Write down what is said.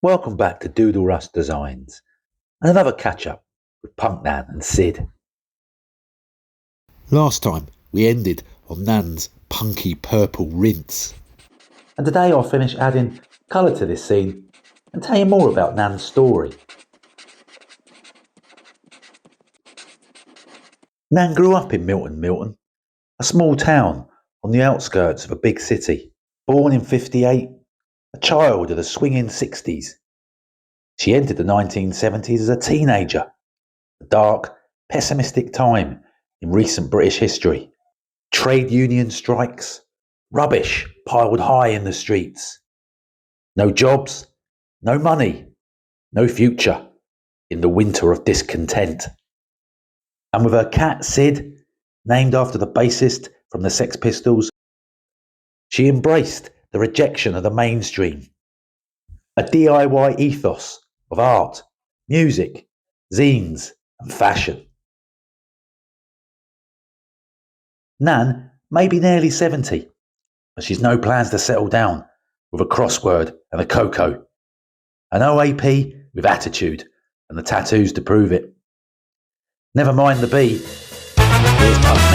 Welcome back to Doodle Russ Designs and another catch-up with Punk Nan and Sid. Last time we ended on Nan's punky purple rinse. And today I'll finish adding colour to this scene and tell you more about Nan's story. Nan grew up in Milton, a small town on the outskirts of a big city. Born in 58, a child of the swinging 60s. She entered the 1970s as a teenager, a dark, pessimistic time in recent British history. Trade union strikes, rubbish piled high in the streets. No jobs, no money, no future in the winter of discontent. And with her cat Sid, named after the bassist from the Sex Pistols, she embraced the rejection of the mainstream. A DIY ethos of art, music, zines and fashion. Nan may be nearly 70, but she's no plans to settle down with a crossword and a cocoa. An OAP with attitude and the tattoos to prove it. Never mind the B. Here's Punk